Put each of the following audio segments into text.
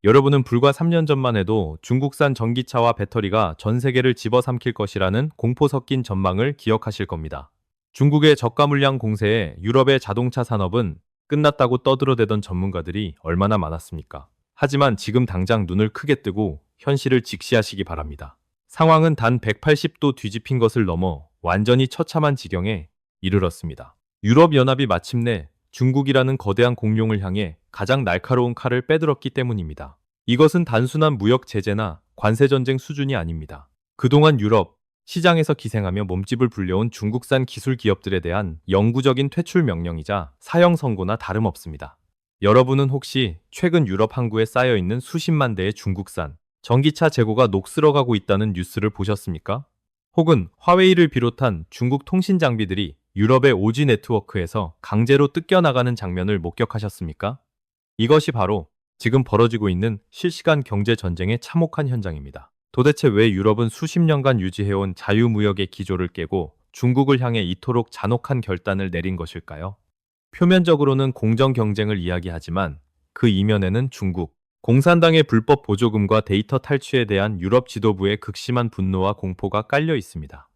여러분은 불과 3년 전만 해도 중국산 전기차와 배터리가 전 세계를 집어삼킬 것이라는 공포 섞인 전망을 기억하실 겁니다. 중국의 저가 물량 공세에 유럽의 자동차 산업은 끝났다고 떠들어대던 전문가들이 얼마나 많았습니까? 하지만 지금 당장 눈을 크게 뜨고 현실을 직시하시기 바랍니다. 상황은 단 180도 뒤집힌 것을 넘어 완전히 처참한 지경에 이르렀습니다. 유럽연합이 마침내 중국이라는 거대한 공룡을 향해 가장 날카로운 칼을 빼들었기 때문입니다. 이것은 단순한 무역 제재나 관세 전쟁 수준이 아닙니다. 그동안 유럽 시장에서 기생하며 몸집을 불려온 중국산 기술 기업들에 대한 영구적인 퇴출 명령이자 사형 선고나 다름없습니다. 여러분은 혹시 최근 유럽 항구에 쌓여 있는 수십만 대의 중국산 전기차 재고가 녹슬어가고 있다는 뉴스를 보셨습니까? 혹은 화웨이를 비롯한 중국 통신 장비들이 유럽의 오지 네트워크에서 강제로 뜯겨나가는 장면을 목격하셨습니까? 이것이 바로 지금 벌어지고 있는 실시간 경제 전쟁의 참혹한 현장입니다. 도대체 왜 유럽은 수십 년간 유지해온 자유무역의 기조를 깨고 중국을 향해 이토록 잔혹한 결단을 내린 것일까요? 표면적으로는 공정 경쟁을 이야기하지만 그 이면에는 중국, 공산당의 불법 보조금과 데이터 탈취에 대한 유럽 지도부의 극심한 분노와 공포가 깔려 있습니다.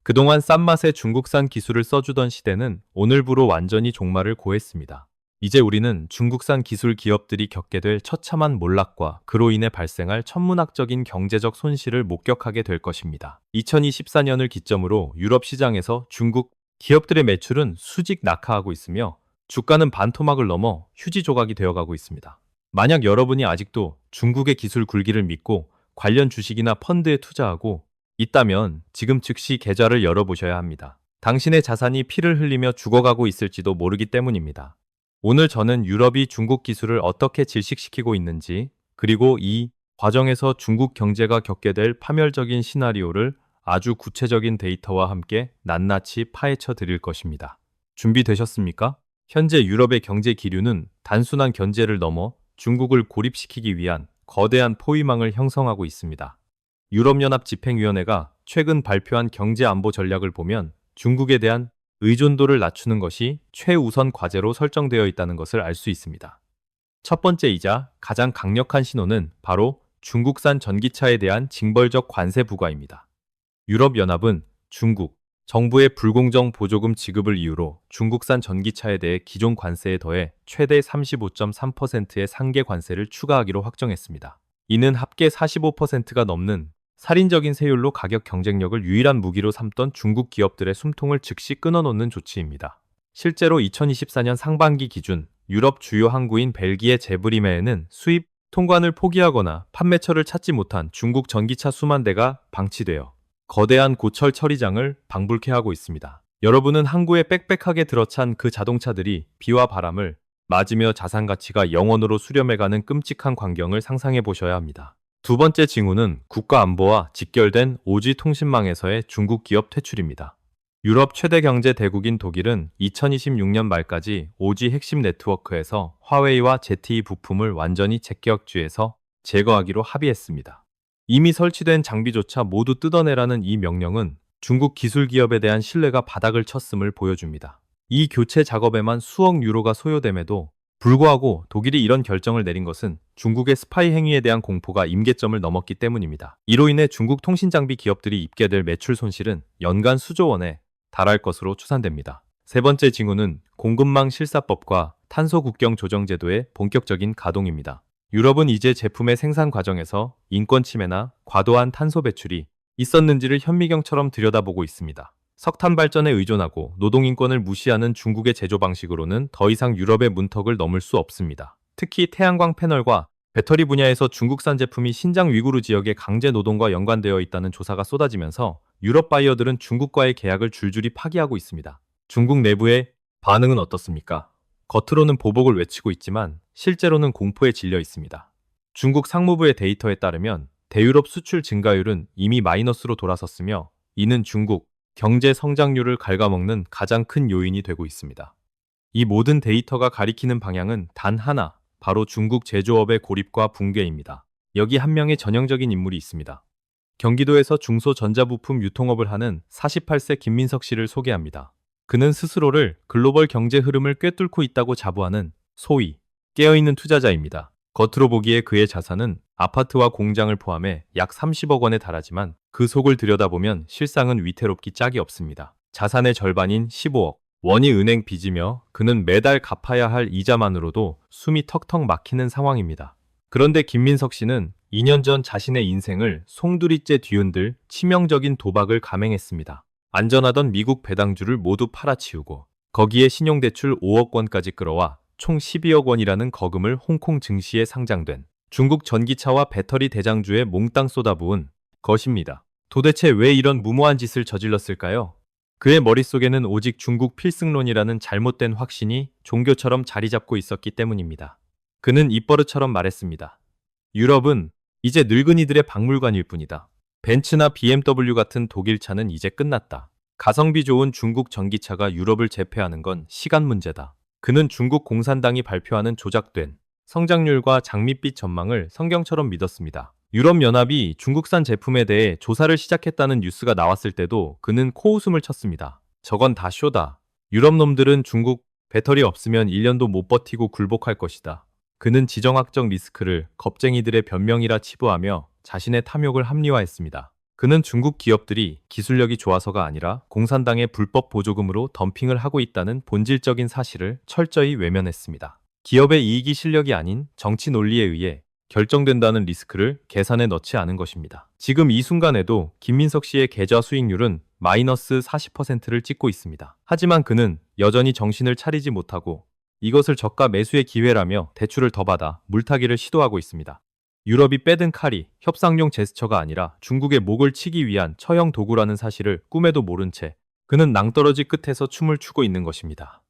그동안 싼 맛에 중국산 기술을 써주던 시대는 오늘부로 완전히 종말을 고했습니다. 이제 우리는 중국산 기술 기업들이 겪게 될 처참한 몰락과 그로 인해 발생할 천문학적인 경제적 손실을 목격하게 될 것입니다. 2024년을 기점으로 유럽 시장에서 중국 기업들의 매출은 수직 낙하하고 있으며 주가는 반토막을 넘어 휴지 조각이 되어가고 있습니다. 만약 여러분이 아직도 중국의 기술 굴기를 믿고 관련 주식이나 펀드에 투자하고 있다면 지금 즉시 계좌를 열어보셔야 합니다. 당신의 자산이 피를 흘리며 죽어가고 있을지도 모르기 때문입니다. 오늘 저는 유럽이 중국 기술을 어떻게 질식시키고 있는지, 그리고 이 과정에서 중국 경제가 겪게 될 파멸적인 시나리오를 아주 구체적인 데이터와 함께 낱낱이 파헤쳐 드릴 것입니다. 준비되셨습니까? 현재 유럽의 경제 기류는 단순한 견제를 넘어 중국을 고립시키기 위한 거대한 포위망을 형성하고 있습니다. 유럽연합 집행위원회가 최근 발표한 경제안보 전략을 보면 중국에 대한 의존도를 낮추는 것이 최우선 과제로 설정되어 있다는 것을 알 수 있습니다. 첫 번째이자 가장 강력한 신호는 바로 중국산 전기차에 대한 징벌적 관세 부과입니다. 유럽연합은 중국 정부의 불공정 보조금 지급을 이유로 중국산 전기차에 대해 기존 관세에 더해 최대 35.3%의 상계 관세를 추가하기로 확정했습니다. 이는 합계 45%가 넘는 살인적인 세율로 가격 경쟁력을 유일한 무기로 삼던 중국 기업들의 숨통을 즉시 끊어놓는 조치입니다. 실제로 2024년 상반기 기준 유럽 주요 항구인 벨기에 제브리메에는 수입 통관을 포기하거나 판매처를 찾지 못한 중국 전기차 수만 대가 방치되어 거대한 고철 처리장을 방불케 하고 있습니다. 여러분은 항구에 빽빽하게 들어찬 그 자동차들이 비와 바람을 맞으며 자산 가치가 영원으로 수렴해가는 끔찍한 광경을 상상해 보셔야 합니다. 두 번째 징후는 국가 안보와 직결된 오지 통신망에서의 중국 기업 퇴출입니다. 유럽 최대 경제 대국인 독일은 2026년 말까지 오지 핵심 네트워크에서 화웨이와 ZTE 부품을 완전히 제격주에서 제거하기로 합의했습니다. 이미 설치된 장비조차 모두 뜯어내라는 이 명령은 중국 기술 기업에 대한 신뢰가 바닥을 쳤음을 보여줍니다. 이 교체 작업에만 수억 유로가 소요됨에도 불구하고 독일이 이런 결정을 내린 것은 중국의 스파이 행위에 대한 공포가 임계점을 넘었기 때문입니다. 이로 인해 중국 통신장비 기업들이 입게 될 매출 손실은 연간 수조 원에 달할 것으로 추산됩니다. 세 번째 징후는 공급망 실사법과 탄소 국경 조정 제도의 본격적인 가동입니다. 유럽은 이제 제품의 생산 과정에서 인권 침해나 과도한 탄소 배출이 있었는지를 현미경처럼 들여다보고 있습니다. 석탄 발전에 의존하고 노동인권을 무시하는 중국의 제조 방식으로는 더 이상 유럽의 문턱을 넘을 수 없습니다. 특히 태양광 패널과 배터리 분야에서 중국산 제품이 신장 위구르 지역의 강제 노동과 연관되어 있다는 조사가 쏟아지면서 유럽 바이어들은 중국과의 계약을 줄줄이 파기하고 있습니다. 중국 내부의 반응은 어떻습니까? 겉으로는 보복을 외치고 있지만 실제로는 공포에 질려 있습니다. 중국 상무부의 데이터에 따르면 대유럽 수출 증가율은 이미 마이너스로 돌아섰으며 이는 중국 경제 성장률을 갉아먹는 가장 큰 요인이 되고 있습니다. 이 모든 데이터가 가리키는 방향은 단 하나, 바로 중국 제조업의 고립과 붕괴입니다. 여기 한 명의 전형적인 인물이 있습니다. 경기도에서 중소전자부품 유통업을 하는 48세 김민석 씨를 소개합니다. 그는 스스로를 글로벌 경제 흐름을 꿰뚫고 있다고 자부하는 소위 깨어있는 투자자입니다. 겉으로 보기에 그의 자산은 아파트와 공장을 포함해 약 30억 원에 달하지만 그 속을 들여다보면 실상은 위태롭기 짝이 없습니다. 자산의 절반인 15억 원이 은행 빚이며 그는 매달 갚아야 할 이자만으로도 숨이 턱턱 막히는 상황입니다. 그런데 김민석 씨는 2년 전 자신의 인생을 송두리째 뒤흔들 치명적인 도박을 감행했습니다. 안전하던 미국 배당주를 모두 팔아치우고 거기에 신용대출 5억 원까지 끌어와 총 12억 원이라는 거금을 홍콩 증시에 상장된 중국 전기차와 배터리 대장주에 몽땅 쏟아부은 것입니다. 도대체 왜 이런 무모한 짓을 저질렀을까요? 그의 머릿속에는 오직 중국 필승론이라는 잘못된 확신이 종교처럼 자리 잡고 있었기 때문입니다. 그는 입버릇처럼 말했습니다. 유럽은 이제 늙은이들의 박물관일 뿐이다. 벤츠나 BMW 같은 독일 차는 이제 끝났다. 가성비 좋은 중국 전기차가 유럽을 제패하는 건 시간 문제다. 그는 중국 공산당이 발표하는 조작된 성장률과 장밋빛 전망을 성경처럼 믿었습니다. 유럽연합이 중국산 제품에 대해 조사를 시작했다는 뉴스가 나왔을 때도 그는 코웃음을 쳤습니다. 저건 다 쇼다. 유럽 놈들은 중국 배터리 없으면 1년도 못 버티고 굴복할 것이다. 그는 지정학적 리스크를 겁쟁이들의 변명이라 치부하며 자신의 탐욕을 합리화했습니다. 그는 중국 기업들이 기술력이 좋아서가 아니라 공산당의 불법 보조금으로 덤핑을 하고 있다는 본질적인 사실을 철저히 외면했습니다. 기업의 이익이 실력이 아닌 정치 논리에 의해 결정된다는 리스크를 계산에 넣지 않은 것입니다. 지금 이 순간에도 김민석 씨의 계좌 수익률은 마이너스 40%를 찍고 있습니다. 하지만 그는 여전히 정신을 차리지 못하고 이것을 저가 매수의 기회라며 대출을 더 받아 물타기를 시도하고 있습니다. 유럽이 빼든 칼이 협상용 제스처가 아니라 중국의 목을 치기 위한 처형 도구라는 사실을 꿈에도 모른 채 그는 낭떠러지 끝에서 춤을 추고 있는 것입니다.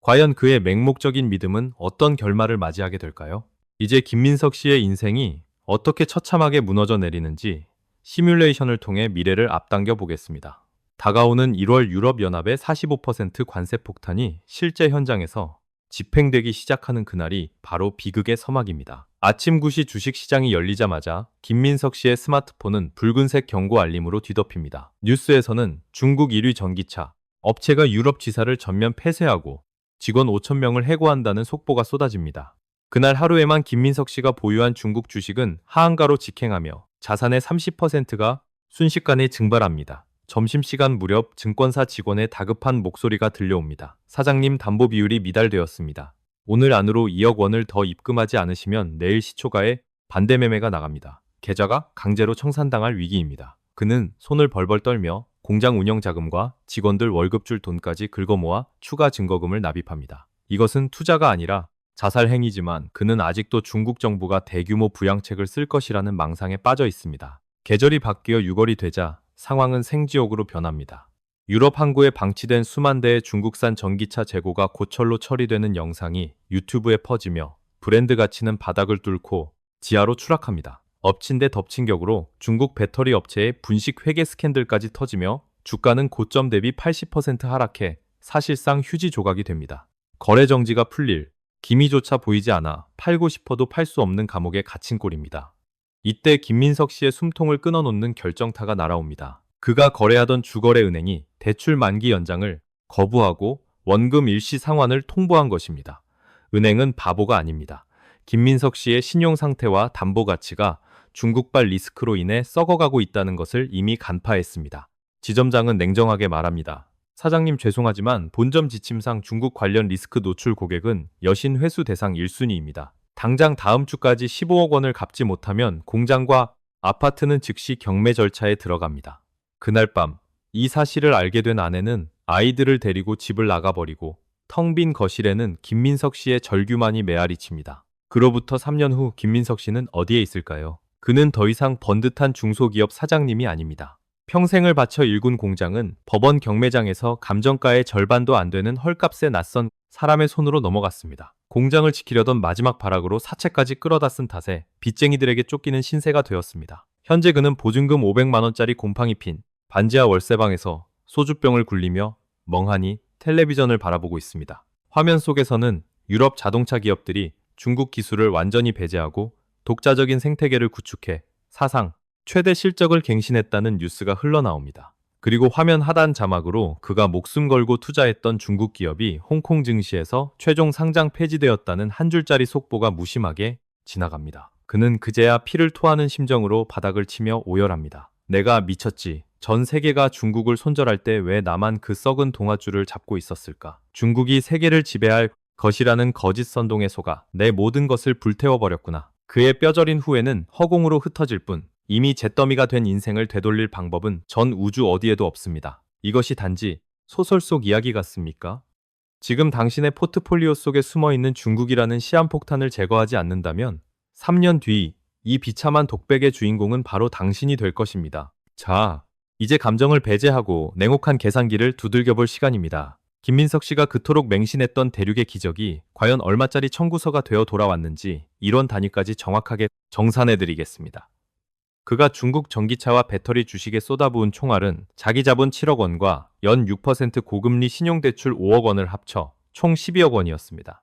과연 그의 맹목적인 믿음은 어떤 결말을 맞이하게 될까요? 이제 김민석 씨의 인생이 어떻게 처참하게 무너져 내리는지 시뮬레이션을 통해 미래를 앞당겨 보겠습니다. 다가오는 1월 유럽연합의 45% 관세 폭탄이 실제 현장에서 집행되기 시작하는 그날이 바로 비극의 서막입니다. 아침 9시 주식시장이 열리자마자 김민석 씨의 스마트폰은 붉은색 경고 알림으로 뒤덮입니다. 뉴스에서는 중국 1위 전기차 업체가 유럽 지사를 전면 폐쇄하고 직원 5,000명을 해고한다는 속보가 쏟아집니다. 그날 하루에만 김민석 씨가 보유한 중국 주식은 하한가로 직행하며 자산의 30%가 순식간에 증발합니다. 점심시간 무렵 증권사 직원의 다급한 목소리가 들려옵니다. 사장님, 담보 비율이 미달되었습니다. 오늘 안으로 2억 원을 더 입금하지 않으시면 내일 시초가에 반대 매매가 나갑니다. 계좌가 강제로 청산당할 위기입니다. 그는 손을 벌벌 떨며 공장 운영 자금과 직원들 월급 줄 돈까지 긁어모아 추가 증거금을 납입합니다. 이것은 투자가 아니라 자살 행위지만 그는 아직도 중국 정부가 대규모 부양책을 쓸 것이라는 망상에 빠져 있습니다. 계절이 바뀌어 6월이 되자 상황은 생지옥으로 변합니다. 유럽 항구에 방치된 수만 대의 중국산 전기차 재고가 고철로 처리되는 영상이 유튜브에 퍼지며 브랜드 가치는 바닥을 뚫고 지하로 추락합니다. 엎친 데 덮친 격으로 중국 배터리 업체의 분식 회계 스캔들까지 터지며 주가는 고점 대비 80% 하락해 사실상 휴지 조각이 됩니다. 거래 정지가 풀릴 기미조차 보이지 않아 팔고 싶어도 팔 수 없는 감옥에 갇힌 꼴입니다. 이때 김민석 씨의 숨통을 끊어놓는 결정타가 날아옵니다. 그가 거래하던 주거래은행이 대출 만기 연장을 거부하고 원금 일시 상환을 통보한 것입니다. 은행은 바보가 아닙니다. 김민석 씨의 신용 상태와 담보 가치가 중국발 리스크로 인해 썩어가고 있다는 것을 이미 간파했습니다. 지점장은 냉정하게 말합니다. 사장님, 죄송하지만 본점 지침상 중국 관련 리스크 노출 고객은 여신 회수 대상 1순위입니다. 당장 다음 주까지 15억 원을 갚지 못하면 공장과 아파트는 즉시 경매 절차에 들어갑니다. 그날 밤 이 사실을 알게 된 아내는 아이들을 데리고 집을 나가버리고 텅 빈 거실에는 김민석 씨의 절규만이 메아리칩니다. 그로부터 3년 후 김민석 씨는 어디에 있을까요? 그는 더 이상 번듯한 중소기업 사장님이 아닙니다. 평생을 바쳐 일군 공장은 법원 경매장에서 감정가의 절반도 안 되는 헐값에 낯선 사람의 손으로 넘어갔습니다. 공장을 지키려던 마지막 발악으로 사채까지 끌어다 쓴 탓에 빚쟁이들에게 쫓기는 신세가 되었습니다. 현재 그는 보증금 500만 원짜리 곰팡이 핀 반지하 월세방에서 소주병을 굴리며 멍하니 텔레비전을 바라보고 있습니다. 화면 속에서는 유럽 자동차 기업들이 중국 기술을 완전히 배제하고 독자적인 생태계를 구축해 사상 최대 실적을 갱신했다는 뉴스가 흘러나옵니다. 그리고 화면 하단 자막으로 그가 목숨 걸고 투자했던 중국 기업이 홍콩 증시에서 최종 상장 폐지되었다는 한 줄짜리 속보가 무심하게 지나갑니다. 그는 그제야 피를 토하는 심정으로 바닥을 치며 오열합니다. 내가 미쳤지. 전 세계가 중국을 손절할 때 왜 나만 그 썩은 동아줄을 잡고 있었을까? 중국이 세계를 지배할 것이라는 거짓 선동에 속아 내 모든 것을 불태워버렸구나. 그의 뼈저린 후회는 허공으로 흩어질 뿐 이미 잿더미가 된 인생을 되돌릴 방법은 전 우주 어디에도 없습니다. 이것이 단지 소설 속 이야기 같습니까? 지금 당신의 포트폴리오 속에 숨어있는 중국이라는 시한폭탄을 제거하지 않는다면 3년 뒤 이 비참한 독백의 주인공은 바로 당신이 될 것입니다. 자, 이제 감정을 배제하고 냉혹한 계산기를 두들겨 볼 시간입니다. 김민석 씨가 그토록 맹신했던 대륙의 기적이 과연 얼마짜리 청구서가 되어 돌아왔는지 이론 단위까지 정확하게 정산해드리겠습니다. 그가 중국 전기차와 배터리 주식에 쏟아부은 총알은 자기 자본 7억 원과 연 6% 고금리 신용대출 5억 원을 합쳐 총 12억 원이었습니다.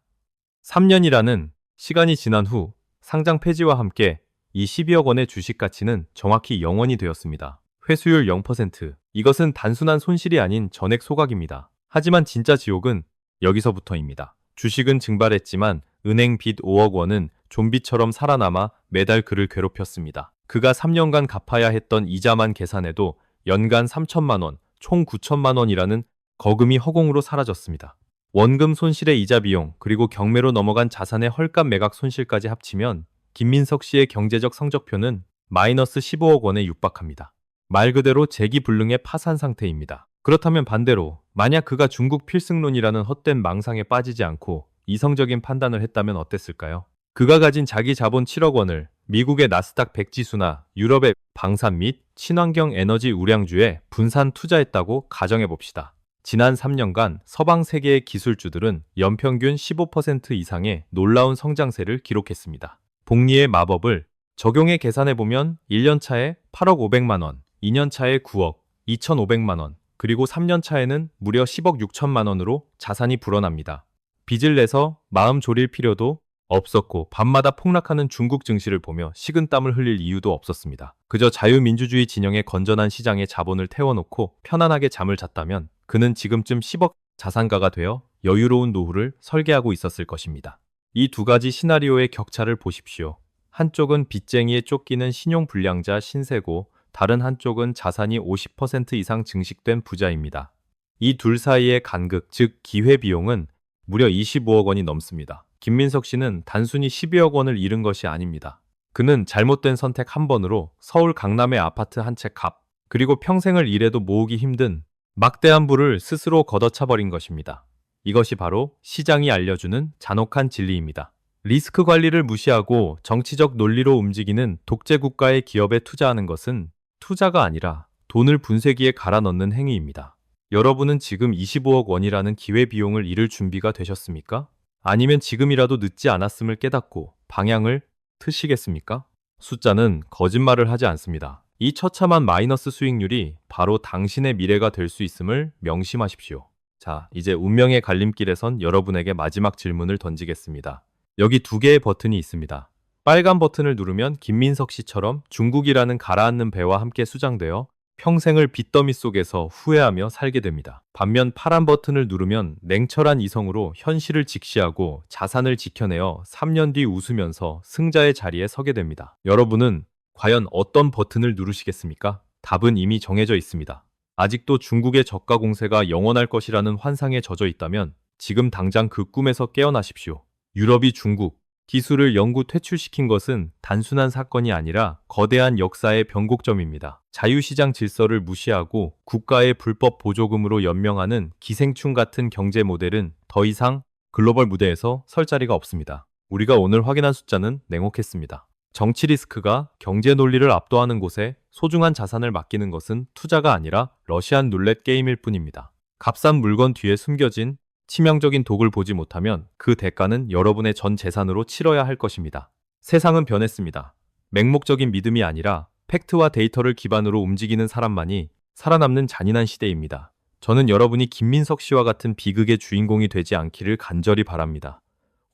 3년이라는 시간이 지난 후 상장 폐지와 함께 이 12억 원의 주식 가치는 정확히 0원이 되었습니다. 회수율 0%. 이것은 단순한 손실이 아닌 전액 소각입니다. 하지만 진짜 지옥은 여기서부터입니다. 주식은 증발했지만 은행 빚 5억 원은 좀비처럼 살아남아 매달 그를 괴롭혔습니다. 그가 3년간 갚아야 했던 이자만 계산해도 연간 3천만 원, 총 9천만 원이라는 거금이 허공으로 사라졌습니다. 원금 손실의 이자 비용, 그리고 경매로 넘어간 자산의 헐값 매각 손실까지 합치면 김민석 씨의 경제적 성적표는 마이너스 15억 원에 육박합니다. 말 그대로 재기불능의 파산 상태입니다. 그렇다면 반대로 만약 그가 중국 필승론이라는 헛된 망상에 빠지지 않고 이성적인 판단을 했다면 어땠을까요? 그가 가진 자기 자본 7억 원을 미국의 나스닥 100지수나 유럽의 방산 및 친환경 에너지 우량주에 분산 투자했다고 가정해 봅시다. 지난 3년간 서방 세계의 기술주들은 연평균 15% 이상의 놀라운 성장세를 기록했습니다. 복리의 마법을 적용해 계산해보면 1년 차에 8억 500만 원, 2년 차에 9억 2,500만 원, 그리고 3년 차에는 무려 10억 6천만 원으로 자산이 불어납니다. 빚을 내서 마음 졸일 필요도 없었고 밤마다 폭락하는 중국 증시를 보며 식은땀을 흘릴 이유도 없었습니다. 그저 자유민주주의 진영의 건전한 시장에 자본을 태워놓고 편안하게 잠을 잤다면 그는 지금쯤 10억 자산가가 되어 여유로운 노후를 설계하고 있었을 것입니다. 이 두 가지 시나리오의 격차를 보십시오. 한쪽은 빚쟁이에 쫓기는 신용불량자 신세고 다른 한쪽은 자산이 50% 이상 증식된 부자입니다. 이 둘 사이의 간극, 즉 기회비용은 무려 25억 원이 넘습니다. 김민석 씨는 단순히 12억 원을 잃은 것이 아닙니다. 그는 잘못된 선택 한 번으로 서울 강남의 아파트 한 채 값, 그리고 평생을 일해도 모으기 힘든 막대한 부를 스스로 걷어차버린 것입니다. 이것이 바로 시장이 알려주는 잔혹한 진리입니다. 리스크 관리를 무시하고 정치적 논리로 움직이는 독재 국가의 기업에 투자하는 것은 투자가 아니라 돈을 분쇄기에 갈아 넣는 행위입니다. 여러분은 지금 25억 원이라는 기회비용을 잃을 준비가 되셨습니까? 아니면 지금이라도 늦지 않았음을 깨닫고 방향을 트시겠습니까? 숫자는 거짓말을 하지 않습니다. 이 처참한 마이너스 수익률이 바로 당신의 미래가 될 수 있음을 명심하십시오. 자, 이제 운명의 갈림길에선 여러분에게 마지막 질문을 던지겠습니다. 여기 두 개의 버튼이 있습니다. 빨간 버튼을 누르면 김민석 씨처럼 중국이라는 가라앉는 배와 함께 수장되어 평생을 빚더미 속에서 후회하며 살게 됩니다. 반면 파란 버튼을 누르면 냉철한 이성으로 현실을 직시하고 자산을 지켜내어 3년 뒤 웃으면서 승자의 자리에 서게 됩니다. 여러분은 과연 어떤 버튼을 누르시겠습니까? 답은 이미 정해져 있습니다. 아직도 중국의 저가 공세가 영원할 것이라는 환상에 젖어 있다면 지금 당장 그 꿈에서 깨어나십시오. 유럽이 중국 기술을 영구 퇴출시킨 것은 단순한 사건이 아니라 거대한 역사의 변곡점입니다. 자유시장 질서를 무시하고 국가의 불법 보조금으로 연명하는 기생충 같은 경제 모델은 더 이상 글로벌 무대에서 설 자리가 없습니다. 우리가 오늘 확인한 숫자는 냉혹했습니다. 정치 리스크가 경제 논리를 압도하는 곳에 소중한 자산을 맡기는 것은 투자가 아니라 러시안 룰렛 게임일 뿐입니다. 값싼 물건 뒤에 숨겨진 치명적인 독을 보지 못하면 그 대가는 여러분의 전 재산으로 치러야 할 것입니다. 세상은 변했습니다. 맹목적인 믿음이 아니라 팩트와 데이터를 기반으로 움직이는 사람만이 살아남는 잔인한 시대입니다. 저는 여러분이 김민석 씨와 같은 비극의 주인공이 되지 않기를 간절히 바랍니다.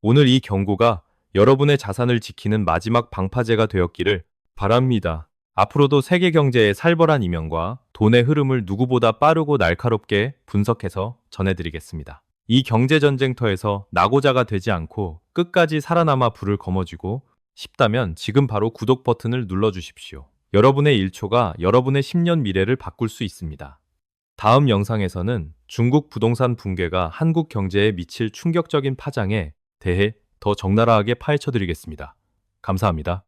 오늘 이 경고가 여러분의 자산을 지키는 마지막 방파제가 되었기를 바랍니다. 앞으로도 세계 경제의 살벌한 이면과 돈의 흐름을 누구보다 빠르고 날카롭게 분석해서 전해드리겠습니다. 이 경제전쟁터에서 낙오자가 되지 않고 끝까지 살아남아 불을 거머쥐고 싶다면 지금 바로 구독 버튼을 눌러주십시오. 여러분의 1초가 여러분의 10년 미래를 바꿀 수 있습니다. 다음 영상에서는 중국 부동산 붕괴가 한국 경제에 미칠 충격적인 파장에 대해 더 적나라하게 파헤쳐 드리겠습니다. 감사합니다.